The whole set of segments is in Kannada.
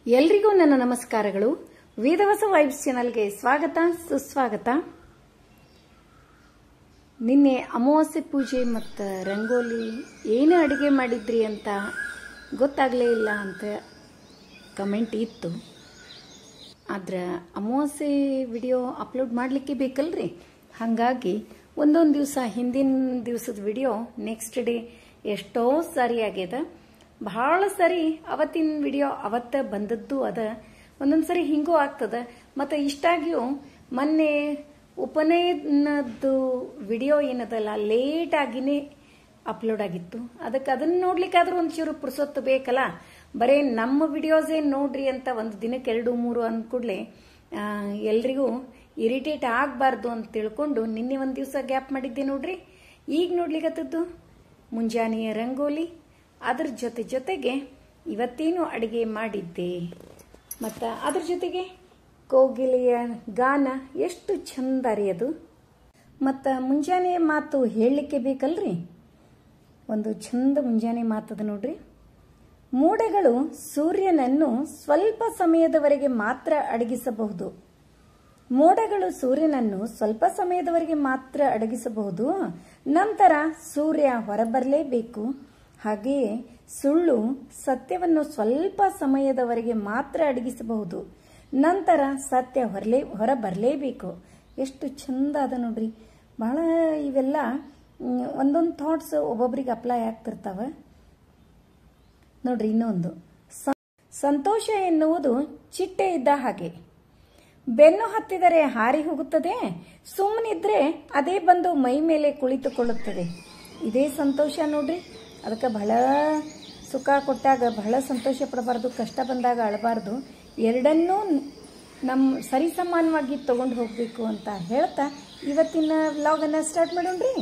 ಎಲ್ರಿಗೂ ನನ್ನ ನಮಸ್ಕಾರಗಳು. ವೇದವಸ ವೈಬ್ಸ್ ಚಾನೆಲ್ಗೆ ಸ್ವಾಗತ ಸುಸ್ವಾಗತ. ನಿನ್ನೆ ಅಮಾವಾಸ್ಯೆ ಪೂಜೆ ಮತ್ತು ರಂಗೋಲಿ ಏನು ಅಡುಗೆ ಮಾಡಿದ್ರಿ ಅಂತ ಗೊತ್ತಾಗಲೇ ಇಲ್ಲ ಅಂತ ಕಮೆಂಟ್ ಇತ್ತು. ಆದ್ರೆ ಅಮಾವಾಸ್ಯೆ ವಿಡಿಯೋ ಅಪ್ಲೋಡ್ ಮಾಡಲಿಕ್ಕೆ ಬೇಕಲ್ರಿ, ಹಾಗಾಗಿ ಒಂದೊಂದು ದಿವಸ ಹಿಂದಿನ ದಿವಸದ ವಿಡಿಯೋ ನೆಕ್ಸ್ಟ್ ಡೇ ಎಷ್ಟೋ ಸಾರಿ ಆಗ್ಯದ. ಬಹಳ ಸರಿ ಅವತ್ತಿನ ವಿಡಿಯೋ ಅವತ್ತ ಬಂದದ್ದು ಅದ, ಒಂದೊಂದು ಸರಿ ಹಿಂಗೂ ಆಗ್ತದ. ಮತ್ತು ಇಷ್ಟಾಗಿಯೂ ಮೊನ್ನೆ ಉಪನಯನದ್ದು ವಿಡಿಯೋ ಏನದಲ್ಲ ಲೇಟ್ ಆಗಿನೇ ಅಪ್ಲೋಡ್ ಆಗಿತ್ತು. ಅದಕ್ಕೆ ಅದನ್ನ ನೋಡ್ಲಿಕ್ಕಾದ್ರೂ ಒಂಚೂರು ಪುರ್ಸೊತ್ತು ಬೇಕಲ್ಲ. ಬರೀ ನಮ್ಮ ವಿಡಿಯೋಸೇ ನೋಡ್ರಿ ಅಂತ ಒಂದು ದಿನಕ್ಕೆ 2-3 ಅಂದ್ಕೂಡ್ಲೆ ಎಲ್ರಿಗೂ ಇರಿಟೇಟ್ ಆಗಬಾರ್ದು ಅಂತ ತಿಳ್ಕೊಂಡು ನಿನ್ನೆ ಒಂದು ದಿವಸ ಗ್ಯಾಪ್ ಮಾಡಿದ್ದೆ ನೋಡ್ರಿ. ಈಗ ನೋಡ್ಲಿಕ್ಕತ್ತದ್ದು ಮುಂಜಾನೆಯ ರಂಗೋಲಿ, ಅದ್ರ ಜೊತೆಗೆ ಇವತ್ತೇನು ಅಡುಗೆ ಮಾಡಿದ್ದೆ ಮತ್ತು ಅದ್ರ ಜೊತೆಗೆ ಕೋಗಿಲೆಯ ಗಾನ ಎಷ್ಟು ಚಂದ ರೀ ಅದು. ಮತ್ತು ಮುಂಜಾನೆ ಮಾತು ಹೇಳಲಿಕ್ಕೆ ಬೇಕಲ್ರಿ, ಒಂದು ಚಂದ ಮುಂಜಾನೆ ಮಾತದ ನೋಡ್ರಿ. ಮೋಡಗಳು ಸೂರ್ಯನನ್ನು ಸ್ವಲ್ಪ ಸಮಯದವರೆಗೆ ಮಾತ್ರ ಅಡಗಿಸಬಹುದು. ಮೋಡಗಳು ಸೂರ್ಯನನ್ನು ಸ್ವಲ್ಪ ಸಮಯದವರೆಗೆ ಮಾತ್ರ ಅಡಗಿಸಬಹುದು, ನಂತರ ಸೂರ್ಯ ಹೊರಬರಲೇಬೇಕು. ಹಾಗೆಯೇ ಸುಳ್ಳು ಸತ್ಯವನ್ನು ಸ್ವಲ್ಪ ಸಮಯದವರೆಗೆ ಮಾತ್ರ ಅಡಗಿಸಬಹುದು, ನಂತರ ಸತ್ಯ ಹೊರಬರಲೇಬೇಕು. ಎಷ್ಟು ಚಂದ ಅದ ನೋಡ್ರಿ. ಬಹಳ ಇವೆಲ್ಲ ಒಂದೊಂದು ಥಾಟ್ಸ್ ಒಬ್ಬೊಬ್ರಿಗೆ ಅಪ್ಲೈ ಆಗ್ತಿರ್ತಾವ ನೋಡ್ರಿ. ಇನ್ನೊಂದು, ಸಂತೋಷ ಎನ್ನುವುದು ಚಿಟ್ಟೆ ಇದ್ದ ಹಾಗೆ, ಬೆನ್ನು ಹತ್ತಿದರೆ ಹಾರಿ ಹೋಗುತ್ತದೆ, ಸುಮ್ಮನಿದ್ರೆ ಅದೇ ಬಂದು ಮೈ ಮೇಲೆ ಕುಳಿತುಕೊಳ್ಳುತ್ತದೆ. ಇದೇ ಸಂತೋಷ ನೋಡ್ರಿ. ಅದಕ್ಕೆ ಬಹಳ ಸುಖ ಕೊಟ್ಟಾಗ ಬಹಳ ಸಂತೋಷ ಪಡಬಾರ್ದು, ಕಷ್ಟ ಬಂದಾಗ ಅಳಬಾರ್ದು. ಎರಡನ್ನೂ ನಮ್ಮ ಸರಿಸಮಾನವಾಗಿ ತಗೊಂಡು ಹೋಗಬೇಕು ಅಂತ ಹೇಳ್ತಾ ಇವತ್ತಿನ ವ್ಲಾಗನ್ನು ಸ್ಟಾರ್ಟ್ ಮಾಡೋಣ್ರಿ.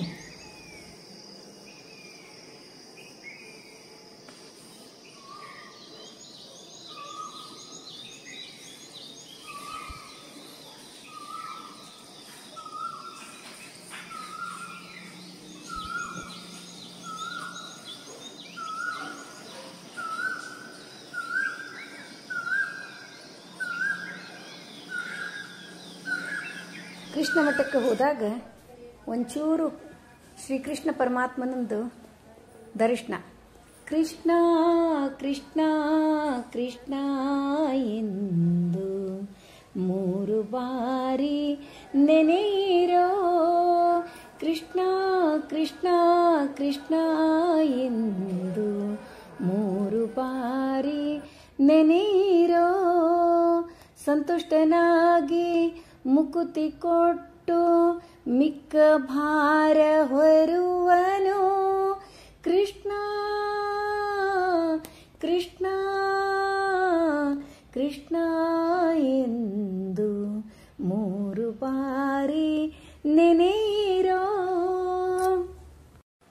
ಕೃಷ್ಣ ಮಠಕ್ಕೆ ಹೋದಾಗ ಒಂಚೂರು ಶ್ರೀಕೃಷ್ಣ ಪರಮಾತ್ಮನಂದು ದರ್ಶನ. ಕೃಷ್ಣ ಕೃಷ್ಣ ಕೃಷ್ಣ ಎಂದು 3 ಬಾರಿ ನೆನೆಯಿರೋ, ಕೃಷ್ಣ ಕೃಷ್ಣ ಕೃಷ್ಣ ಎಂದು 3 ಬಾರಿ ನೆನೆಯಿರೋ, ಸಂತುಷ್ಟನಾಗಿ ಮುಕುತಿ ಕೊಟ್ಟು ಮಿಕ್ಕ ಭಾರ ಹೊರುವನು. ಕೃಷ್ಣ ಕೃಷ್ಣ ಕೃಷ್ಣ ಎಂದು 3 ಬಾರಿ ನೆನೆಯಿರೋ.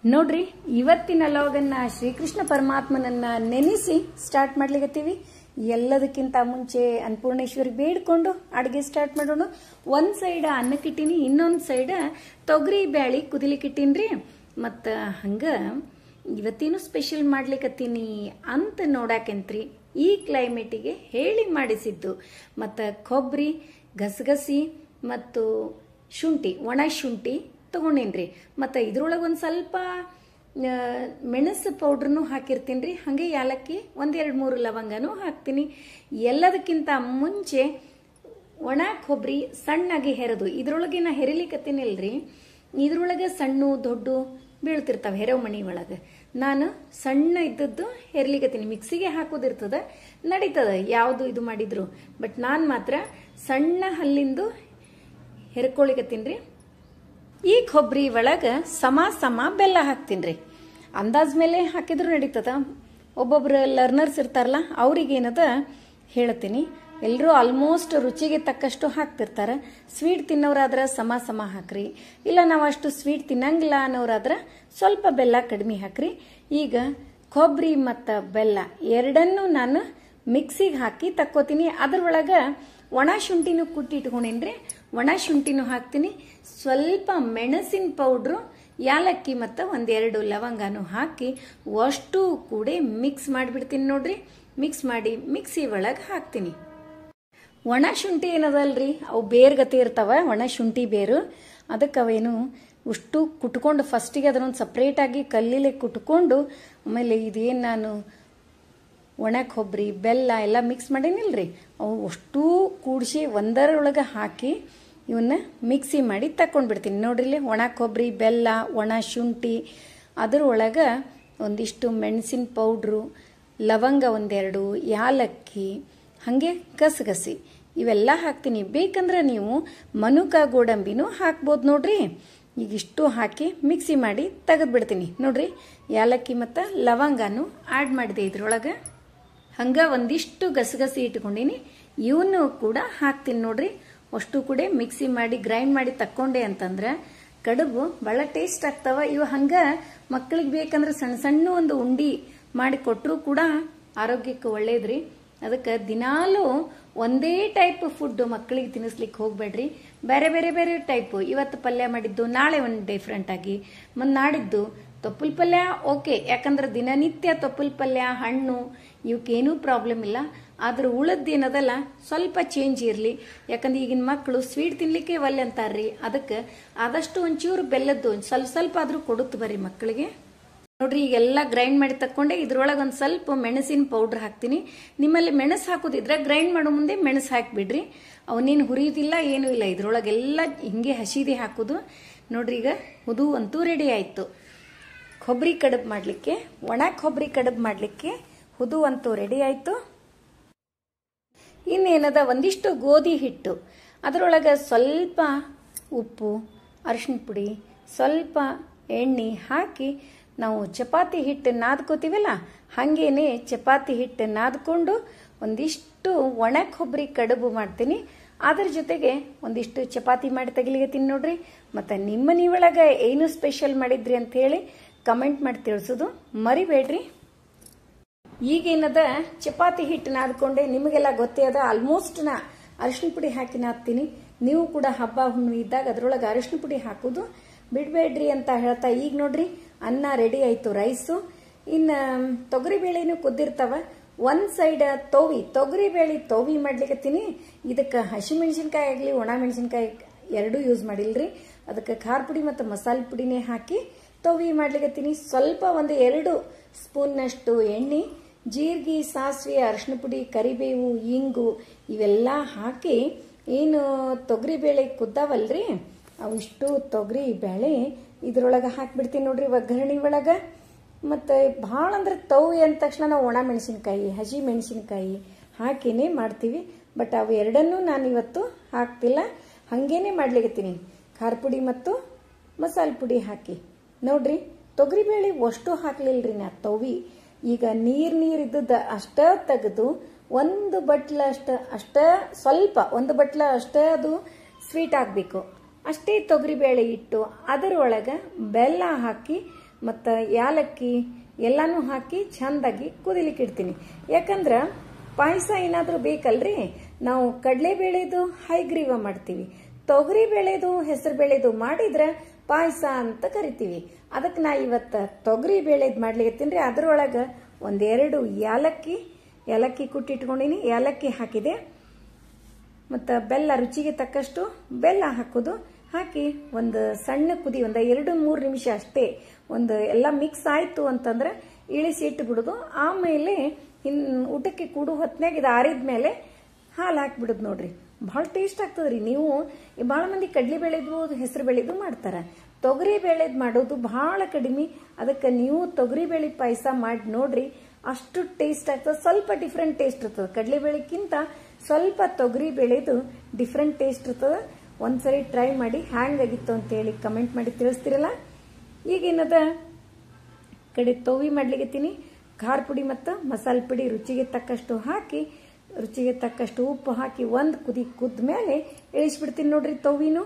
ನೋಡ್ರಿ, ಇವತ್ತಿನ ಲಾಗನ್ನ ಶ್ರೀಕೃಷ್ಣ ಪರಮಾತ್ಮನನ್ನ ನೆನೆಸಿ ಸ್ಟಾರ್ಟ್ ಮಾಡ್ಲಿಕತ್ತೀವಿ. ಎಲ್ಲದಕ್ಕಿಂತ ಮುಂಚೆ ಅನ್ನಪೂರ್ಣೇಶ್ವರಿ ಬೇಡ್ಕೊಂಡು ಅಡುಗೆ ಸ್ಟಾರ್ಟ್ ಮಾಡೋಣ. ಒಂದು ಸೈಡ್ ಅನ್ನಕ್ಕಿಟ್ಟೀನಿ, ಇನ್ನೊಂದು ಸೈಡ್ ತೊಗರಿ ಬ್ಯಾಳಿ ಕುದಿಲಿಕ್ಕಿಟ್ಟೀನ್ರಿ. ಮತ್ತು ಹಂಗೆ ಇವತ್ತೇನು ಸ್ಪೆಷಲ್ ಮಾಡ್ಲಿಕ್ಕತ್ತೀನಿ ಅಂತ ನೋಡಾಕಂತ್ರಿ ಈ ಕ್ಲೈಮೇಟಿಗೆ ಹೇಳಿ ಮಾಡಿಸಿದ್ದು. ಮತ್ತು ಕೊಬ್ಬರಿ, ಗಸಗಸಿ ಮತ್ತು ಶುಂಠಿ, ಒಣ ಶುಂಠಿ ತಗೊಂಡೇನ್ರಿ. ಮತ್ತು ಇದ್ರೊಳಗೆ ಒಂದು ಸ್ವಲ್ಪ ಮೆಣಸು ಪೌಡ್ರನ್ನು ಹಾಕಿರ್ತೀನಿ ರೀ. ಹಾಗೆ ಯಾಲಕ್ಕಿ 1-2-3 ಲವಂಗನೂ ಹಾಕ್ತೀನಿ. ಎಲ್ಲದಕ್ಕಿಂತ ಮುಂಚೆ ಒಣ ಕೊಬ್ಬರಿ ಸಣ್ಣಾಗಿ ಹೆರೆದು, ಇದ್ರೊಳಗೆ ನಾ ಹೆರಿಲಿಕ್ಕತ್ತೀನಿಲ್ರಿ, ಇದ್ರೊಳಗೆ ಸಣ್ಣ ದೊಡ್ಡ ಬೀಳ್ತಿರ್ತಾವೆ ಹೆರವಮಣಿ ಒಳಗೆ. ನಾನು ಸಣ್ಣ ಇದ್ದದ್ದು ಹೆರ್ಲಿಕ್ಕತ್ತೀನಿ. ಮಿಕ್ಸಿಗೆ ಹಾಕೋದಿರ್ತದ, ನಡೀತದ ಯಾವುದು ಇದು ಮಾಡಿದ್ರು. ಬಟ್ ನಾನು ಮಾತ್ರ ಸಣ್ಣ ಹಲ್ಲಿಂದು ಹೆರ್ಕೊಳಿಕತ್ತೀನಿ ರೀ. ಈ ಕೊಬ್ಬರಿ ಒಳಗೆ ಸಮ ಬೆಲ್ಲ ಹಾಕ್ತೀನಿ ರೀ. ಅಂದಾಜ್ ಮೇಲೆ ಹಾಕಿದ್ರು ನಡೀತದ. ಒಬ್ಬೊಬ್ರು ಲರ್ನರ್ಸ್ ಇರ್ತಾರಲ್ಲ ಅವ್ರಿಗೇನದ ಹೇಳ್ತೀನಿ. ಎಲ್ಲರೂ ಆಲ್ಮೋಸ್ಟ್ ರುಚಿಗೆ ತಕ್ಕಷ್ಟು ಹಾಕ್ತಿರ್ತಾರೆ. ಸ್ವೀಟ್ ತಿನ್ನೋರಾದ್ರೆ ಸಮ ಹಾಕ್ರಿ, ಇಲ್ಲ ನಾವು ಅಷ್ಟು ಸ್ವೀಟ್ ತಿನ್ನಂಗಿಲ್ಲ ಅನ್ನೋರಾದ್ರೆ ಸ್ವಲ್ಪ ಬೆಲ್ಲ ಕಡಿಮೆ ಹಾಕ್ರಿ. ಈಗ ಕೊಬ್ಬರಿ ಮತ್ತು ಬೆಲ್ಲ ಎರಡನ್ನೂ ನಾನು ಮಿಕ್ಸಿಗೆ ಹಾಕಿ ತಕ್ಕೋತೀನಿ. ಅದ್ರೊಳಗೆ ಒಣ ಶುಂಠಿನೂ ಕುಟ್ಟಿ ಇಟ್ಕೊಂಡೇನ್ರಿ, ಒಣ ಶುಂಠಿನೂ ಹಾಕ್ತೀನಿ. ಸ್ವಲ್ಪ ಮೆಣಸಿನ ಪೌಡ್ರು, ಯಾಲಕ್ಕಿ ಮತ್ತು 1-2 ಲವಂಗನೂ ಹಾಕಿ ಅಷ್ಟು ಕೂಡ ಮಿಕ್ಸ್ ಮಾಡಿಬಿಡ್ತೀನಿ ನೋಡ್ರಿ. ಮಿಕ್ಸ್ ಮಾಡಿ ಮಿಕ್ಸಿ ಒಳಗೆ ಹಾಕ್ತೀನಿ. ಒಣ ಶುಂಠಿ ಏನದಲ್ರಿ ಅವು ಬೇರ್ಗತಿ ಇರ್ತಾವ, ಒಣ ಶುಂಠಿ ಬೇರು. ಅದಕ್ಕೆ ಅವೇನು ಅಷ್ಟು ಕುಟ್ಕೊಂಡು ಫಸ್ಟಿಗೆ ಅದನ್ನೊಂದು ಸಪ್ರೇಟಾಗಿ ಕಲ್ಲಿಲೆ ಕುಟ್ಕೊಂಡು ಆಮೇಲೆ ಇದೇನು ನಾನು ಒಣ ಕೊಬ್ಬರಿ ಬೆಲ್ಲ ಎಲ್ಲ ಮಿಕ್ಸ್ ಮಾಡೀನಿಲ್ರಿ, ಅವು ಅಷ್ಟೂ ಕೂಡಿಸಿ ಒಂದರೊಳಗೆ ಹಾಕಿ ಇವನ್ನ ಮಿಕ್ಸಿ ಮಾಡಿ ತಗೊಂಡ್ಬಿಡ್ತೀನಿ. ನೋಡ್ರಿಲಿ ಒಣ ಕೊಬ್ಬರಿ ಬೆಲ್ಲ ಒಣ ಶುಂಠಿ ಅದರೊಳಗೆ ಒಂದಿಷ್ಟು ಮೆಣಸಿನ ಪೌಡ್ರು, ಲವಂಗ ಒಂದೆರಡು, ಯಾಲಕ್ಕಿ, ಹಾಗೆ ಗಸಗಸಿ ಇವೆಲ್ಲ ಹಾಕ್ತೀನಿ. ಬೇಕಂದ್ರೆ ನೀವು ಮನುಕ ಗೋಡಂಬಿನೂ ಹಾಕ್ಬೋದು ನೋಡ್ರಿ. ಈಗ ಇಷ್ಟು ಹಾಕಿ ಮಿಕ್ಸಿ ಮಾಡಿ ತೆಗೆದ್ಬಿಡ್ತೀನಿ. ನೋಡ್ರಿ ಯಾಲಕ್ಕಿ ಮತ್ತು ಲವಂಗನೂ ಆ್ಯಡ್ ಮಾಡಿದೆ ಇದ್ರೊಳಗೆ. ಹಂಗೆ ಒಂದಿಷ್ಟು ಗಸಗಸಿ ಇಟ್ಕೊಂಡಿನಿ, ಇವನು ಕೂಡ ಹಾಕ್ತೀನಿ ನೋಡ್ರಿ. ಅಷ್ಟು ಕೂಡ ಮಿಕ್ಸಿ ಮಾಡಿ ಗ್ರೈಂಡ್ ಮಾಡಿ ತಕ್ಕೊಂಡೆ ಅಂತಂದ್ರೆ ಕಡುಬು ಭಾಳ ಟೇಸ್ಟ್ ಆಗ್ತಾವ. ಇವು ಹಂಗೆ ಮಕ್ಕಳಿಗೆ ಬೇಕಂದ್ರೆ ಸಣ್ಣ ಸಣ್ಣ ಒಂದು ಉಂಡಿ ಮಾಡಿ ಕೊಟ್ಟರು ಕೂಡ ಆರೋಗ್ಯಕ್ಕೆ ಒಳ್ಳೇದ್ರಿ. ಅದಕ್ಕೆ ದಿನಾಲೂ ಒಂದೇ ಟೈಪ್ ಫುಡ್ ಮಕ್ಕಳಿಗೆ ತಿನ್ನಿಸ್ಲಿಕ್ಕೆ ಹೋಗ್ಬೇಡ್ರಿ. ಬೇರೆ ಬೇರೆ ಬೇರೆ ಟೈಪು, ಇವತ್ತು ಪಲ್ಯ ಮಾಡಿದ್ದು ನಾಳೆ ಒಂದು ಡಿಫ್ರೆಂಟ್ ಆಗಿ, ಮತ್ತು ನಾಡಿದ್ದು ತೊಪ್ಪಲ್ ಪಲ್ಯ ಓಕೆ, ಯಾಕಂದ್ರೆ ದಿನನಿತ್ಯ ತೊಪ್ಪಲ್ ಪಲ್ಯ ಹಣ್ಣು ಇವಕ್ಕೇನೂ ಪ್ರಾಬ್ಲಮ್ ಇಲ್ಲ. ಆದ್ರೆ ಉಳದ್ದೇನದಲ್ಲ ಸ್ವಲ್ಪ ಚೇಂಜ್ ಇರಲಿ, ಯಾಕಂದ್ರೆ ಈಗಿನ ಮಕ್ಕಳು ಸ್ವೀಟ್ ತಿನ್ಲಿಕ್ಕೆ ಒಲ್ಲೆ ಅಂತಾರ್ರಿ. ಅದಕ್ಕೆ ಆದಷ್ಟು ಒಂಚೂರು ಬೆಲ್ಲದ್ದು ಸ್ವಲ್ಪ ಸ್ವಲ್ಪ ಆದ್ರೂ ಕೊಡುತ್ತೆ ಬರ್ರಿ ಮಕ್ಕಳಿಗೆ. ನೋಡ್ರಿ ಈಗೆಲ್ಲ ಗ್ರೈಂಡ್ ಮಾಡಿ ತಕ್ಕೊಂಡೆ. ಇದ್ರೊಳಗೆ ಒಂದು ಸ್ವಲ್ಪ ಮೆಣಸಿನ ಪೌಡ್ರ್ ಹಾಕ್ತೀನಿ. ನಿಮ್ಮಲ್ಲಿ ಮೆಣಸು ಹಾಕೋದಿದ್ರೆ ಗ್ರೈಂಡ್ ಮಾಡೋ ಮುಂದೆ ಮೆಣಸು ಹಾಕಿಬಿಡ್ರಿ, ಅವನೇನು ಹುರಿಯೋದಿಲ್ಲ ಏನೂ ಇಲ್ಲ. ಇದ್ರೊಳಗೆಲ್ಲ ಹಿಂಗೆ ಹಸಿದೆ ಹಾಕೋದು. ನೋಡ್ರಿ ಈಗ ಹುದು ಅಂತೂ ರೆಡಿ ಆಯಿತು. ಕೊಬ್ಬರಿ ಕಡುಬು ಮಾಡಲಿಕ್ಕೆ, ಒಣ ಕೊಬ್ಬರಿ ಕಡುಬು ಮಾಡಲಿಕ್ಕೆ ಹುದು ಅಂತೂ ರೆಡಿ ಆಯಿತು. ಇನ್ನೇನದ ಒಂದಿಷ್ಟು ಗೋಧಿ ಹಿಟ್ಟು, ಅದರೊಳಗೆ ಸ್ವಲ್ಪ ಉಪ್ಪು, ಅರಿಶಿನ ಪುಡಿ, ಸ್ವಲ್ಪ ಎಣ್ಣೆ ಹಾಕಿ ನಾವು ಚಪಾತಿ ಹಿಟ್ಟು ನಾದ್ಕೋತೀವಲ್ಲ ಹಾಗೇನೆ ಚಪಾತಿ ಹಿಟ್ಟು ನಾದ್ಕೊಂಡು ಒಂದಿಷ್ಟು ಒಣ ಕೊಬ್ಬರಿ ಕಡುಬು ಮಾಡ್ತೀನಿ. ಅದ್ರ ಜೊತೆಗೆ ಒಂದಿಷ್ಟು ಚಪಾತಿ ಮಾಡಿ ತೆಗಿಲಿಕತ್ತೀನಿ ನೋಡ್ರಿ. ಮತ್ತು ನಿಮ್ಮ ಮನೆಯೊಳಗೆ ಏನು ಸ್ಪೆಷಲ್ ಮಾಡಿದ್ರಿ ಅಂತ ಹೇಳಿ ಕಮೆಂಟ್ ಮಾಡಿ ತಿಳಿಸೋದು ಮರಿಬೇಡ್ರಿ. ಈಗೇನದ ಚಪಾತಿ ಹಿಟ್ಟು ನಾದ್ಕೊಂಡೆ, ನಿಮಗೆಲ್ಲ ಗೊತ್ತೇ ಅದ. ಆಲ್ಮೋಸ್ಟ್ ನಾ ಅರಿಶಿನ ಪುಡಿ ಹಾಕಿ ನಾದ್ತೀನಿ. ನೀವು ಕೂಡ ಹಬ್ಬ ಹುಣ್ಣು ಇದ್ದಾಗ ಅದರೊಳಗೆ ಅರಿಶಿನ ಪುಡಿ ಹಾಕೋದು ಬಿಡಬೇಡ್ರಿ ಅಂತ ಹೇಳ್ತಾ ಈಗ ನೋಡ್ರಿ ಅನ್ನ ರೆಡಿ ಆಯಿತು, ರೈಸು. ಇನ್ನು ತೊಗರಿಬೇಳೆನೂ ಕುದ್ದಿರ್ತಾವ. ಒಂದು ಸೈಡ್ ತೊಗರಿಬೇಳೆ ತೋವಿ ಮಾಡ್ಲಿಕತ್ತೀನಿ. ಇದಕ್ಕೆ ಹಸಿಮೆಣಸಿನ್ಕಾಯಿ ಆಗಲಿ ಒಣ ಮೆಣಸಿನ್ಕಾಯಿ ಎರಡೂ ಯೂಸ್ ಮಾಡಿಲ್ರಿ. ಅದಕ್ಕೆ ಖಾರ ಪುಡಿ ಮತ್ತು ಮಸಾಲೆ ಪುಡಿನೇ ಹಾಕಿ ತೋವಿ ಮಾಡ್ಲಿಕತ್ತೀನಿ. ಸ್ವಲ್ಪ ಒಂದು 2 ಸ್ಪೂನ್ನಷ್ಟು ಎಣ್ಣೆ, ಜೀರಿಗೆ, ಸಾಸಿವೆ, ಅರಿಶಿನ ಪುಡಿ, ಕರಿಬೇವು, ಇಂಗು ಇವೆಲ್ಲ ಹಾಕಿ ಏನು ತೊಗರಿಬೇಳೆ ಕುದ್ದಾವಲ್ರಿ ಅವಿಷ್ಟು ತೊಗರಿ ಬೇಳೆ ಇದ್ರೊಳಗೆ ಹಾಕಿಬಿಡ್ತೀನಿ ನೋಡ್ರಿ ಒಗ್ಗರಣೆ ಒಳಗೆ. ಮತ್ತು ಭಾಳ ಅಂದ್ರೆ ತೋವಿ ಅಂದ ತಕ್ಷಣ ನಾವು ಒಣ ಮೆಣಸಿನ್ಕಾಯಿ ಹಸಿ ಮೆಣಸಿನ್ಕಾಯಿ ಹಾಕಿನೇ ಮಾಡ್ತೀವಿ. ಬಟ್ ಅವು ಎರಡನ್ನೂ ನಾನು ಇವತ್ತು ಹಾಕ್ತಿಲ್ಲ, ಹಾಗೇನೆ ಮಾಡ್ಲಿಕತ್ತೀನಿ. ಖಾರ ಪುಡಿ ಮತ್ತು ಮಸಾಲೆ ಪುಡಿ ಹಾಕಿ ನೋಡ್ರಿ. ತೊಗರಿಬೇಳೆ ಅಷ್ಟು ಹಾಕ್ಲಿಲ್ರಿ ನಾ ತೋವಿ. ಈಗ ನೀರು ಇದ್ದದ್ದು ಅಷ್ಟೇ ತೆಗೆದು ಒಂದು ಬಟ್ಲ ಒಂದು ಬಟ್ಲ ಅಷ್ಟೇ ಅದು ಸ್ವೀಟ್ ಆಗಬೇಕು ಅಷ್ಟೇ ತೊಗರಿಬೇಳೆ ಇಟ್ಟು ಅದರೊಳಗೆ ಬೆಲ್ಲ ಹಾಕಿ ಮತ್ತು ಯಾಲಕ್ಕಿ ಎಲ್ಲನೂ ಹಾಕಿ ಚೆಂದಾಗಿ ಕುದಿಲಿಕ್ಕೆ ಇಡ್ತೀನಿ. ಯಾಕಂದ್ರೆ ಪಾಯಸ ಏನಾದರೂ ಬೇಕಲ್ರಿ, ನಾವು ಕಡಲೆಬೇಳೆದು ಹೈಗ್ರೀವ ಮಾಡ್ತೀವಿ, ತೊಗರಿಬೇಳೆದು ಹೆಸರು ಬೇಳೆದು ಮಾಡಿದ್ರೆ ಪಾಯಸ ಅಂತ ಕರಿತೀವಿ. ಅದಕ್ಕೆ ನಾ ಇವತ್ತು ತೊಗರಿ ಬೇಳೆದು ಮಾಡ್ಲಿಕತ್ತೀನಿ. ಅದರೊಳಗೆ 1-2 ಯಾಲಕ್ಕಿ ಕುಟ್ಟಿಟ್ಕೊಂಡಿನಿ, ಯಾಲಕ್ಕಿ ಹಾಕಿದೆ. ಮತ್ತು ಬೆಲ್ಲ ರುಚಿಗೆ ತಕ್ಕಷ್ಟು ಬೆಲ್ಲ ಹಾಕೋದು ಹಾಕಿ ಒಂದು ಸಣ್ಣ ಕುದಿ ಒಂದು 2-3 ನಿಮಿಷ ಅಷ್ಟೇ ಎಲ್ಲ ಮಿಕ್ಸ್ ಆಯಿತು ಅಂತಂದ್ರೆ ಇಳಿಸಿ ಇಟ್ಟುಬಿಡೋದು. ಆಮೇಲೆ ಊಟಕ್ಕೆ ಕೂಡು ಹೊತ್ತಿನಾಗ ಇದು ಆರಿದ ಮೇಲೆ ಹಾಲು ಹಾಕಿಬಿಡೋದು ನೋಡ್ರಿ. ಭಾಳ ಟೇಸ್ಟ್ ಆಗ್ತದ್ರಿ. ನೀವು ಭಾಳ ಮಂದಿ ಕಡ್ಲಿ ಬೇಳೆದು ಹೆಸರು ಬೇಳೆದು ಮಾಡ್ತಾರೆ, ತೊಗರಿ ಬೇಳೆದು ಮಾಡೋದು ಭಾಳ ಕಡಿಮೆ. ಅದಕ್ಕೆ ನೀವು ತೊಗರಿ ಬೇಳೆ ಪಾಯಸ ಮಾಡಿ ನೋಡ್ರಿ, ಅಷ್ಟು ಟೇಸ್ಟ್ ಆಗ್ತದೆ. ಸ್ವಲ್ಪ ಡಿಫ್ರೆಂಟ್ ಟೇಸ್ಟ್ ಇರ್ತದೆ, ಕಡಲೆ ಬೇಳೆಕ್ಕಿಂತ ಸ್ವಲ್ಪ ತೊಗರಿ ಬೇಳೆದು ಡಿಫ್ರೆಂಟ್ ಟೇಸ್ಟ್ ಇರ್ತದೆ. ಒಂದ್ಸರಿ ಟ್ರೈ ಮಾಡಿ ಹ್ಯಾಂಗಾಗಿತ್ತು ಅಂತೇಳಿ ಕಮೆಂಟ್ ಮಾಡಿ ತಿಳಿಸ್ತಿರಲ್ಲ. ಈಗೇನದ ಕಡೆ ತೋವಿ ಮಾಡ್ಲಿಕತ್ತೀನಿ. ಖಾರ ಪುಡಿ ಮತ್ತು ಮಸಾಲೆ ಪುಡಿ ರುಚಿಗೆ ತಕ್ಕಷ್ಟು ಹಾಕಿ, ರುಚಿಗೆ ತಕ್ಕಷ್ಟು ಉಪ್ಪು ಹಾಕಿ ಒಂದು ಕುದಿ ಕುದ್ದ ಮೇಲೆ ಇಳಿಸ್ಬಿಡ್ತೀನಿ ನೋಡ್ರಿ ತೋವಿನೂ.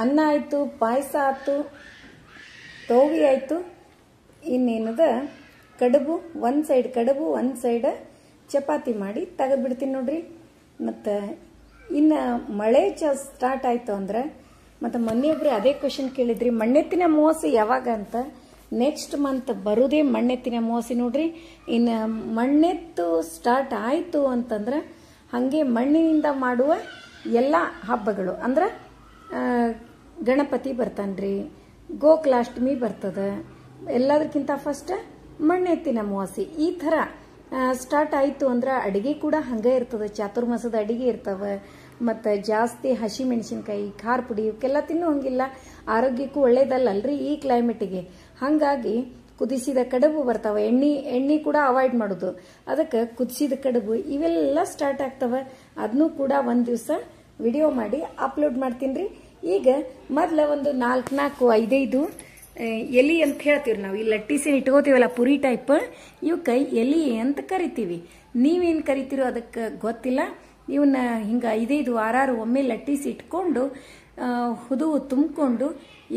ಅನ್ನ ಆಯಿತು, ಪಾಯಸ ಆಯ್ತು, ತೋವಿ ಆಯಿತು. ಇನ್ನೇನದ ಕಡುಬು ಒಂದು ಸೈಡ್ ಕಡುಬು ಒಂದು ಸೈಡ್ ಚಪಾತಿ ಮಾಡಿ ತೆಗೆದ್ಬಿಡ್ತೀನಿ ನೋಡ್ರಿ. ಮತ್ತು ಇನ್ನು ಮಳೆ ಸ್ಟಾರ್ಟ್ ಆಯಿತು ಅಂದ್ರೆ ಮತ್ತು ಮೊನ್ನೆಯೊಬ್ಬರು ಅದೇ ಕ್ವಶನ್ ಕೇಳಿದ್ರಿ, ಮಣ್ಣೆತ್ತಿನ ಅಮಾವಾಸ್ಯೆ ಯಾವಾಗ ಅಂತ. ನೆಕ್ಸ್ಟ್ ಮಂತ್ ಬರೋದೇ ಮಣ್ಣೆತ್ತಿನ ಅಮಾವಾಸ್ಯೆ ನೋಡ್ರಿ. ಇನ್ನು ಮಣ್ಣೆತ್ತು ಸ್ಟಾರ್ಟ್ ಆಯಿತು ಅಂತಂದ್ರೆ ಹಾಗೆ ಮಣ್ಣಿನಿಂದ ಮಾಡುವ ಎಲ್ಲ ಹಬ್ಬಗಳು ಅಂದ್ರೆ ಗಣಪತಿ ಬರ್ತಾನ್ರಿ, ಗೋಕುಲಾಷ್ಟಮಿ ಬರ್ತದೆ, ಎಲ್ಲದಕ್ಕಿಂತ ಫಸ್ಟ್ ಮಣ್ಣೆತ್ತಿನ ಅಮಾವಾಸ್ಯೆ ಈ ಥರ ಸ್ಟಾರ್ಟ್ ಆಯಿತು ಅಂದ್ರೆ ಅಡಿಗೆ ಕೂಡ ಹಂಗೆ ಇರ್ತದೆ. ಚಾತುರ್ಮಾಸದ ಅಡಿಗೆ ಇರ್ತವೆ. ಮತ್ತು ಜಾಸ್ತಿ ಹಸಿ ಮೆಣಸಿನ್ಕಾಯಿ, ಖಾರ ಪುಡಿ ಇವಕ್ಕೆಲ್ಲ ತಿನ್ನೋ ಹಂಗಿಲ್ಲ, ಆರೋಗ್ಯಕ್ಕೂ ಒಳ್ಳೇದಲ್ಲಲ್ರಿ ಈ ಕ್ಲೈಮೇಟಿಗೆ. ಹಾಗಾಗಿ ಕುದಿಸಿದ ಕಡುಬು ಬರ್ತಾವೆ. ಎಣ್ಣೆ ಕೂಡ ಅವಾಯ್ಡ್ ಮಾಡೋದು. ಅದಕ್ಕೆ ಕುದಿಸಿದ ಕಡುಬು ಇವೆಲ್ಲ ಸ್ಟಾರ್ಟ್ ಆಗ್ತವೆ. ಅದನ್ನೂ ಕೂಡ ಒಂದು ದಿವಸ ವಿಡಿಯೋ ಮಾಡಿ ಅಪ್ಲೋಡ್ ಮಾಡ್ತೀನಿ ರೀ. ಈಗ ಮೊದಲ ಒಂದು 4-5 ಎಲಿ ಅಂತ ಹೇಳ್ತೀವಿ ನಾವು. ಈ ಲಟ್ಟಿಸಿ ಇಟ್ಕೋತೀವಲ್ಲ ಪುರಿ ಟೈಪ್, ಇವಕ್ಕೆ ಎಲಿ ಅಂತ ಕರಿತೀವಿ. ನೀವೇನು ಕರಿತೀರೋ ಅದಕ್ಕೆ ಗೊತ್ತಿಲ್ಲ. ಇವನ್ನ ಹಿಂಗೆ 5-6 ಒಮ್ಮೆ ಲಟ್ಟಿಸಿ ಇಟ್ಕೊಂಡು ಹುದು ತುಂಬಿಕೊಂಡು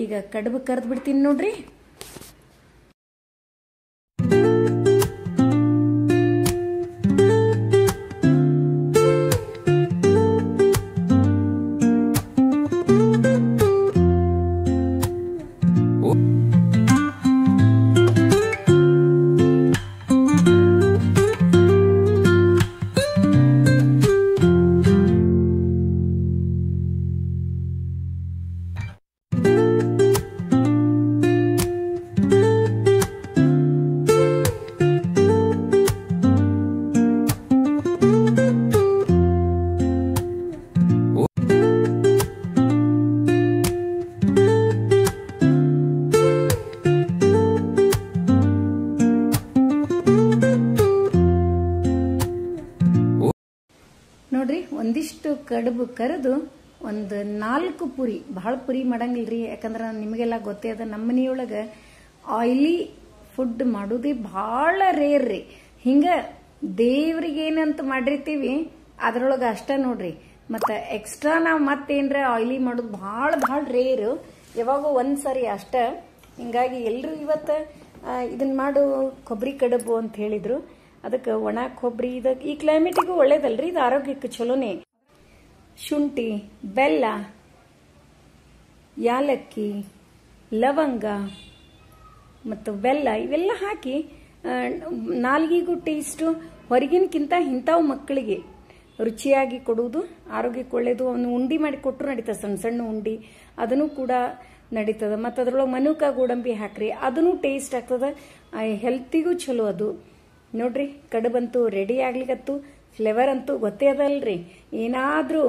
ಈಗ ಕಡುಬು ಕರೆದು ಬಿಡ್ತೀನಿ ನೋಡ್ರಿ. ನೋಡ್ರಿ, ಒಂದಿಷ್ಟು ಕಡುಬು ಕರೆದು ಒಂದು 4 ಪುರಿ, ಬಹಳ ಪುರಿ ಮಾಡಂಗಿಲ್ರಿ. ಯಾಕಂದ್ರೆ ನಿಮಗೆಲ್ಲ ಗೊತ್ತೇ ಅದ, ನಮ್ಮ ಮನೆಯೊಳಗೆ ಆಯಿಲಿ ಫುಡ್ ಮಾಡೋದೇ ಭಾಳ ರೇರ್ ರೀ. ಹಿಂಗೆ ದೇವ್ರಿಗೇನಂತ ಮಾಡಿರ್ತೀವಿ ಅದರೊಳಗೆ ಅಷ್ಟ ನೋಡ್ರಿ. ಮತ್ತು ಎಕ್ಸ್ಟ್ರಾ ನಾವು ಮತ್ತೇನ್ರ ಆಯಿಲಿ ಮಾಡೋದು ಭಾಳ ಭಾಳ ರೇರು, ಯಾವಾಗೋ ಒಂದ್ಸರಿ ಅಷ್ಟ. ಹಿಂಗಾಗಿ ಎಲ್ಲರೂ ಇವತ್ತು ಇದನ್ನ ಮಾಡು ಕೊಬ್ಬರಿ ಕಡುಬು ಅಂತ ಹೇಳಿದ್ರು. ಅದಕ್ಕೆ ಒಣ ಕೊಬ್ಬರಿ ಇದಕ್ಕೆ ಈ ಕ್ಲೈಮೇಟಿಗೂ ಒಳ್ಳೇದಲ್ರಿ, ಇದು ಆರೋಗ್ಯಕ್ಕೆ ಚಲೋನೇ. ಶುಂಠಿ, ಬೆಲ್ಲ, ಯಾಲಕ್ಕಿ, ಲವಂಗ ಮತ್ತು ಬೆಲ್ಲ ಇವೆಲ್ಲ ಹಾಕಿ 4 ಟೇಸ್ಟು ಹೊರಗಿನಕ್ಕಿಂತ ಇಂಥವು ಮಕ್ಕಳಿಗೆ ರುಚಿಯಾಗಿ ಕೊಡುವುದು ಆರೋಗ್ಯಕ್ಕೆ ಒಳ್ಳೇದು. ಅವನು ಉಂಡಿ ಮಾಡಿ ಕೊಟ್ಟರು ನಡೀತದೆ, ಸಣ್ಣ ಸಣ್ಣ ಉಂಡಿ, ಅದನ್ನು ಕೂಡ ನಡೀತದೆ. ಮತ್ತು ಅದ್ರೊಳಗೆ ಮನುಕ ಗೋಡಂಬಿ ಹಾಕ್ರಿ, ಅದನ್ನು ಟೇಸ್ಟ್ ಆಗ್ತದೆ, ಹೆಲ್ತಿಗೂ ಚಲೋ ಅದು. ನೋಡ್ರಿ, ಕಡುಬಂತೂ ರೆಡಿ ಆಗ್ಲಿಕ್ಕತ್ತು. ಫ್ಲೇವರ್ ಅಂತೂ ಗೊತ್ತೇ ಅದಲ್ರಿ. ಏನಾದರೂ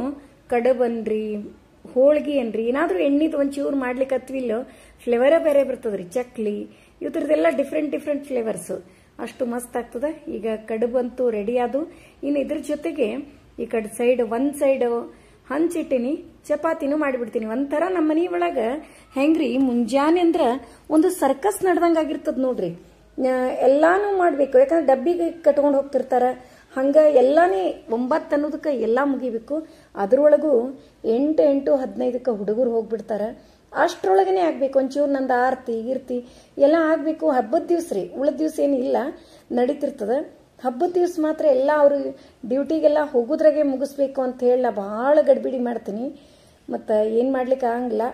ಕಡುಬನ್ರಿ, ಹೋಳ್ಗಿ ಅನ್ರಿ, ಏನಾದರೂ ಎಣ್ಣೆದು ಒಂಚೂರು ಮಾಡ್ಲಿಕ್ಕತ್ವಿಲ್ಲ, ಫ್ಲೇವರೇ ಬೇರೆ ಬರ್ತದ್ರಿ. ಚಕ್ಲಿ ಇವ್ರದ್ದೆಲ್ಲ ಡಿಫ್ರೆಂಟ್ ಫ್ಲೇವರ್ಸು, ಅಷ್ಟು ಮಸ್ತ್ ಆಗ್ತದೆ. ಈಗ ಕಡುಬಂತೂ ರೆಡಿ ಆದು. ಇನ್ನು ಇದ್ರ ಜೊತೆಗೆ ಈ ಕಡೆ ಸೈಡ್ ಒಂದು ಸೈಡ್ ಹಂಚಿಟ್ಟಿನಿ, ಚಪಾತಿನೂ ಮಾಡಿಬಿಡ್ತೀನಿ. ಒಂಥರ ನಮ್ಮ ಮನೆ ಒಳಗೆ ಹೆಂಗ್ರಿ ಮುಂಜಾನೆ ಅಂದ್ರೆ ಒಂದು ಸರ್ಕಸ್ ನಡೆದಂಗಾಗಿರ್ತದ ನೋಡ್ರಿ. ಎಲ್ಲಾನು ಮಾಡಬೇಕು, ಯಾಕಂದ್ರೆ ಡಬ್ಬಿಗೆ ಕಟ್ಕೊಂಡು ಹೋಗ್ತಿರ್ತಾರ. ಹಂಗೆ ಎಲ್ಲಾನೇ 9 ಅನ್ನೋದಕ್ಕೆ ಎಲ್ಲ ಮುಗಿಬೇಕು. ಅದ್ರೊಳಗೂ 8-15 ಹುಡುಗರು ಹೋಗ್ಬಿಡ್ತಾರೆ. ಅಷ್ಟರೊಳಗನೆ ಆಗ್ಬೇಕು. ಒಂಚೂರು ನಂದು ಆರತಿ ಗೀರ್ತಿ ಎಲ್ಲ ಆಗಬೇಕು. ಹಬ್ಬದ ದಿವ್ಸ ರೀ, ಉಳಿದ ದಿವ್ಸ ಏನಿಲ್ಲ, ನಡೀತಿರ್ತದೆ. ಹಬ್ಬದ ದಿವ್ಸ ಮಾತ್ರ ಎಲ್ಲ ಅವರು ಡ್ಯೂಟಿಗೆಲ್ಲ ಹೋಗೋದ್ರಾಗೆ ಮುಗಿಸ್ಬೇಕು ಅಂತ ಹೇಳಿ ನಾ ಭಾಳ ಗಡ್ಬಿಡಿ ಮಾಡ್ತೀನಿ. ಮತ್ತು ಏನು ಮಾಡ್ಲಿಕ್ಕೆ ಆಗಂಗಿಲ್ಲ,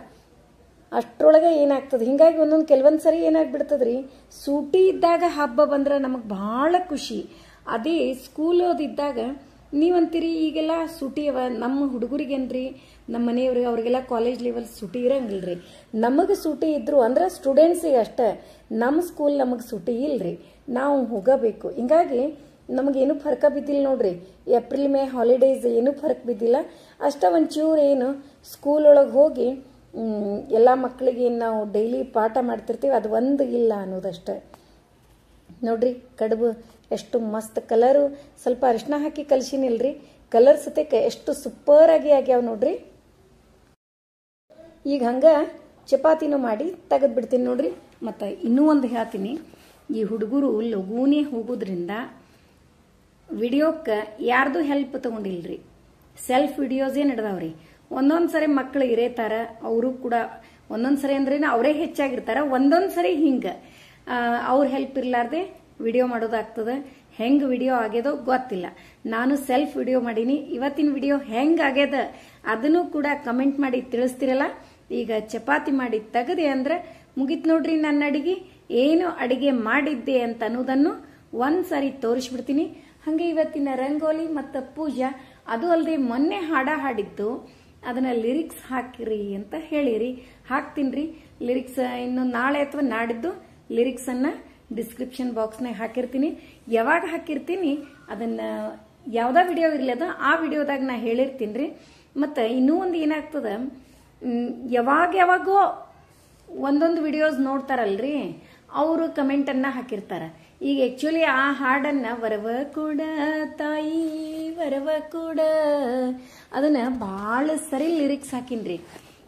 ಅಷ್ಟರೊಳಗೆ ಏನಾಗ್ತದೆ. ಹಿಂಗಾಗಿ ಕೆಲವೊಂದು ಸರಿ ಏನಾಗ್ಬಿಡ್ತದ್ರಿ, ಸೂಟಿ ಇದ್ದಾಗ ಹಬ್ಬ ಬಂದ್ರೆ ನಮಗೆ ಭಾಳ ಖುಷಿ. ಅದೇ ಸ್ಕೂಲ್ ಓದಿದ್ದಾಗ ನೀವಂತೀರಿ ಈಗೆಲ್ಲ ಸೂಟಿ ಅವ. ನಮ್ಮ ಹುಡುಗರಿಗೇನ್ರಿ, ನಮ್ಮ ಮನೆಯವ್ರಿಗೆ ಅವ್ರಿಗೆಲ್ಲ ಕಾಲೇಜ್ ಲೆವೆಲ್ ಸೂಟಿ ಇರಂಗಿಲ್ರಿ. ನಮಗೆ ಸೂಟಿ ಇದ್ರು ಅಂದ್ರೆ ಸ್ಟೂಡೆಂಟ್ಸಿಗೆ ಅಷ್ಟೇ. ನಮ್ಮ ಸ್ಕೂಲ್ ನಮಗೆ ಸೂಟಿ ಇಲ್ರಿ, ನಾವು ಹೋಗಬೇಕು. ಹಿಂಗಾಗಿ ನಮಗೇನು ಫರ್ಕ ಬಿದ್ದಿಲ್ಲ ನೋಡ್ರಿ. ಏಪ್ರಿಲ್ ಮೇ ಹಾಲಿಡೇಸ್ ಏನೂ ಫರ್ಕ್ ಬಿದ್ದಿಲ್ಲ. ಅಷ್ಟ ಒಂಚೂರು ಏನು ಸ್ಕೂಲ್ ಒಳಗೆ ಹೋಗಿ ಎಲ್ಲ ಮಕ್ಕಳಿಗೆ ಏನು ನಾವು ಡೈಲಿ ಪಾಠ ಮಾಡ್ತಿರ್ತೀವಿ ಅದು ಒಂದು ಇಲ್ಲ ಅನ್ನೋದಷ್ಟೇ. ನೋಡ್ರಿ, ಕಡುಬು ಎಷ್ಟು ಮಸ್ತ್ ಕಲರು, ಸ್ವಲ್ಪ ಅರಿಶಿನ ಹಾಕಿ ಕಲ್ಸಿನಿಲ್ರಿ, ಕಲರ್ ಸತ್ಯಕ್ಕೆ ಎಷ್ಟು ಸೂಪರ್ ಆಗಿ ಆಗ್ಯಾವ ನೋಡ್ರಿ. ಈಗ ಹಂಗೆ ಚಪಾತಿನೂ ಮಾಡಿ ತೆಗೆದ್ಬಿಡ್ತೀನಿ ನೋಡ್ರಿ. ಮತ್ತು ಇನ್ನೂ ಒಂದು ಹೇಳ್ತೀನಿ, ಈ ಹುಡುಗರು ಲಘೂನೇ ಹೋಗೋದ್ರಿಂದ ವಿಡಿಯೋಕ್ಕೆ ಯಾರ್ದು ಹೆಲ್ಪ್ ತೊಗೊಂಡಿಲ್ರಿ, ಸೆಲ್ಫ್ ವಿಡಿಯೋಸೇ ನಡೆದಾವ್ರಿ. ಒಂದೊಂದ್ ಸರಿ ಮಕ್ಕಳು ಇರೇತಾರ, ಅವರು ಕೂಡ ಒಂದೊಂದ್ ಸರಿ ಅಂದ್ರೆ ಅವರೇ ಹೆಚ್ಚಾಗಿರ್ತಾರ, ಒಂದೊಂದ್ ಸರಿ ಹಿಂಗ ಅವ್ರ ಹೆಲ್ಪ್ ಇರ್ಲಾರ್ದೆ ವಿಡಿಯೋ ಮಾಡೋದಾಗ್ತದ. ಹೆಂಗ್ ವಿಡಿಯೋ ಆಗ್ಯದೋ ಗೊತ್ತಿಲ್ಲ. ನಾನು ಸೆಲ್ಫ್ ವಿಡಿಯೋ ಮಾಡೀನಿ. ಇವತ್ತಿನ ವಿಡಿಯೋ ಹೆಂಗ್ ಆಗ್ಯದ ಅದನ್ನು ಕೂಡ ಕಮೆಂಟ್ ಮಾಡಿ ತಿಳಿಸ್ತಿರಲ್ಲ. ಈಗ ಚಪಾತಿ ಮಾಡಿ ತೆಗದೆ ಅಂದ್ರೆ ಮುಗಿತ್ ನೋಡ್ರಿ ನನ್ನ ಅಡಿಗೆ. ಏನು ಅಡಿಗೆ ಮಾಡಿದ್ದೆ ಅಂತ ಅನ್ನೋದನ್ನು ಒಂದ್ಸರಿ ತೋರಿಸ್ಬಿಡ್ತೀನಿ. ಹಂಗೆ ಇವತ್ತಿನ ರಂಗೋಲಿ ಮತ್ತು ಪೂಜಾ, ಅದು ಅಲ್ಲದೆ ಮೊನ್ನೆ ಹಾಡ ಹಾಡಿದ್ದು ಅದನ್ನ ಲಿರಿಕ್ಸ್ ಹಾಕಿರಿ ಅಂತ ಹೇಳಿರಿ. ಹಾಕ್ತೀನ್ರಿ ಲಿರಿಕ್ಸ್. ಇನ್ನು ನಾಳೆ ಅಥವಾ ನಾಡಿದ್ದು ಲಿರಿಕ್ಸ್ ಅನ್ನ ಡಿಸ್ಕ್ರಿಪ್ಷನ್ ಬಾಕ್ಸ್ನಾಗ ಹಾಕಿರ್ತೀನಿ. ಯಾವಾಗ ಹಾಕಿರ್ತೀನಿ ಅದನ್ನ ಯಾವ್ದಾ ವಿಡಿಯೋ ಇರ್ಲಿ ಅದು ಆ ವಿಡಿಯೋದಾಗ ನಾ ಹೇಳಿರ್ತೀನಿ. ಮತ್ತೆ ಇನ್ನೂ ಒಂದು ಏನಾಗ್ತದ, ಯಾವಾಗೋ ಒಂದೊಂದು ವಿಡಿಯೋಸ್ ನೋಡ್ತಾರಲ್ರಿ, ಅವರು ಕಮೆಂಟ್ ಅನ್ನ ಹಾಕಿರ್ತಾರ. ಈಗ ಆಕ್ಚುಲಿ ಆ ಹಾಡನ್ನ ವರವ ಕೂಡ ತಾಯಿ ವರವ ಕೂಡ ಅದನ್ನ ಬಹಳ ಸರಿ ಲಿರಿಕ್ಸ್ ಹಾಕಿನ್ರಿ.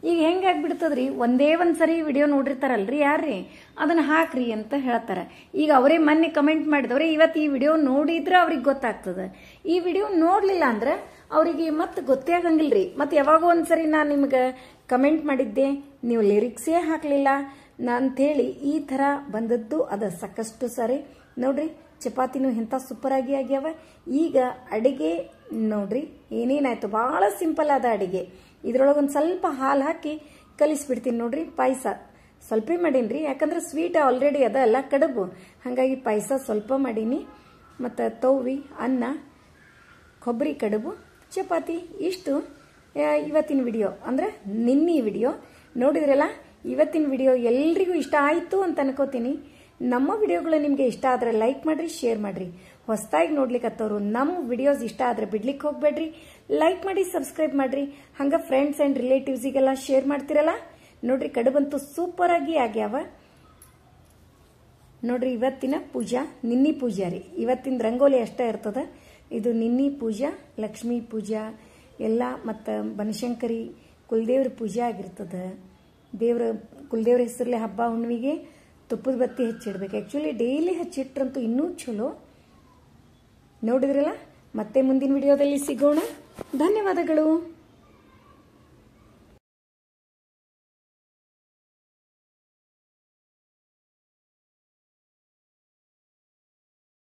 ಈಗ ಹೆಂಗಾಗ್ಬಿಡ್ತದ್ರಿ, ಒಂದೇ ಒಂದ್ಸರಿ ವಿಡಿಯೋ ನೋಡಿರ್ತಾರಲ್ರಿ ಯಾರ್ರಿ, ಅದನ್ನ ಹಾಕ್ರಿ ಅಂತ ಹೇಳ್ತಾರ. ಈಗ ಅವರೇ ಮೊನ್ನೆ ಕಮೆಂಟ್ ಮಾಡಿದವ್ರೆ ಇವತ್ತು ಈ ವಿಡಿಯೋ ನೋಡಿದ್ರೆ ಅವ್ರಿಗೆ ಗೊತ್ತಾಗ್ತದ. ಈ ವಿಡಿಯೋ ನೋಡ್ಲಿಲ್ಲ ಅಂದ್ರೆ ಅವರಿಗೆ ಮತ್ತೆ ಗೊತ್ತೇ ಆಗಂಗಿಲ್ರಿ. ಮತ್ತೆ ಯಾವಾಗೋ ಒಂದ್ಸರಿ ನಾನು ನಿಮ್ಗೆ ಕಮೆಂಟ್ ಮಾಡಿದ್ದೆ, ನೀವು ಲಿರಿಕ್ಸೇ ಹಾಕ್ಲಿಲ್ಲ ಅಂತೇಳಿ ಈ ತರ ಬಂದದ್ದು ಅದ ಸಾಕಷ್ಟು ಸರಿ. ನೋಡ್ರಿ ಚಪಾತಿನೂ ಎಂತ ಸೂಪರ್ ಆಗಿ ಆಗ್ಯಾವ. ಈಗ ಅಡಿಗೆ ನೋಡ್ರಿ ಏನೇನಾಯ್ತು, ಬಹಳ ಸಿಂಪಲ್ ಆದ ಅಡಿಗೆ. ಇದ್ರೊಳಗೊಂದು ಸ್ವಲ್ಪ ಹಾಲು ಹಾಕಿ ಕಲಿಸ್ಬಿಡ್ತೀನಿ ನೋಡ್ರಿ. ಪಾಯಸ ಸ್ವಲ್ಪ ಮಾಡೀನಿ, ಯಾಕಂದ್ರೆ ಸ್ವೀಟ್ ಆಲ್ರೆಡಿ ಅದ ಅಲ್ಲ ಕಡುಬು, ಹಾಗಾಗಿ ಪಾಯಸ ಸ್ವಲ್ಪ ಮಾಡೀನಿ. ಮತ್ತು ತೌವಿ, ಅನ್ನ, ಕೊಬ್ಬರಿ ಕಡುಬು, ಚಪಾತಿ. ಇಷ್ಟು ಇವತ್ತಿನ ವಿಡಿಯೋ ಅಂದ್ರೆ ನಿನ್ನೆ ವಿಡಿಯೋ ನೋಡಿದ್ರಲ್ಲ. ಇವತ್ತಿನ ವಿಡಿಯೋ ಎಲ್ರಿಗೂ ಇಷ್ಟ ಆಯಿತು ಅಂತ ಅನ್ಕೋತೀನಿ. ನಮ್ಮ ವಿಡಿಯೋಗಳು ನಿಮಗೆ ಇಷ್ಟ ಆದ್ರೆ ಲೈಕ್ ಮಾಡ್ರಿ, ಶೇರ್ ಮಾಡ್ರಿ. ಹೊಸದಾಗಿ ನೋಡ್ಲಿಕ್ಕತ್ತವ್ರು ನಮ್ಮ ವಿಡಿಯೋಸ್ ಇಷ್ಟ ಆದ್ರೆ ಬಿಡ್ಲಿಕ್ಕೆ ಹೋಗ್ಬೇಡ್ರಿ. ಲೈಕ್ ಮಾಡಿ, ಸಬ್ಸ್ಕ್ರೈಬ್ ಮಾಡ್ರಿ. ಹಂಗ ಫ್ರೆಂಡ್ಸ್ ಅಂಡ್ ರಿಲೇಟಿವ್ಸಿಗೆಲ್ಲ ಶೇರ್ ಮಾಡ್ತಿರಲ್ಲ. ನೋಡ್ರಿ ಕಡುಬಂತೂ ಸೂಪರ್ ಆಗಿ ಆಗ್ಯಾವ. ನೋಡ್ರಿ ಇವತ್ತಿನ ಪೂಜಾ ನಿನ್ನಿ ಪೂಜಾ ರೀ. ಇವತ್ತಿನ ರಂಗೋಲಿ ಅಷ್ಟೇ ಇರ್ತದ. ಇದು ನಿನ್ನಿ ಪೂಜಾ, ಲಕ್ಷ್ಮೀ ಪೂಜಾ ಎಲ್ಲ, ಮತ್ತು ಬನಶಂಕರಿ ಕುಲದೇವ್ರ ಪೂಜೆ ಆಗಿರ್ತದ. ಕುಲದೇವ್ರ ಹೆಸರಲ್ಲೇ ಹಬ್ಬ ಹುಣ್ಣಿಮೆಗೆ ತುಪ್ಪದ ಬತ್ತಿ ಹಚ್ಚಿಡ್ಬೇಕು. ಆಕ್ಚುಲಿ ಡೈಲಿ ಹಚ್ಚಿಟ್ರಂತೂ ಇನ್ನೂ ಚಲೋ. ನೋಡಿದ್ರಲ್ಲ, ಮತ್ತೆ ಮುಂದಿನ ವಿಡಿಯೋದಲ್ಲಿ ಸಿಗೋಣ. ಧನ್ಯವಾದಗಳು.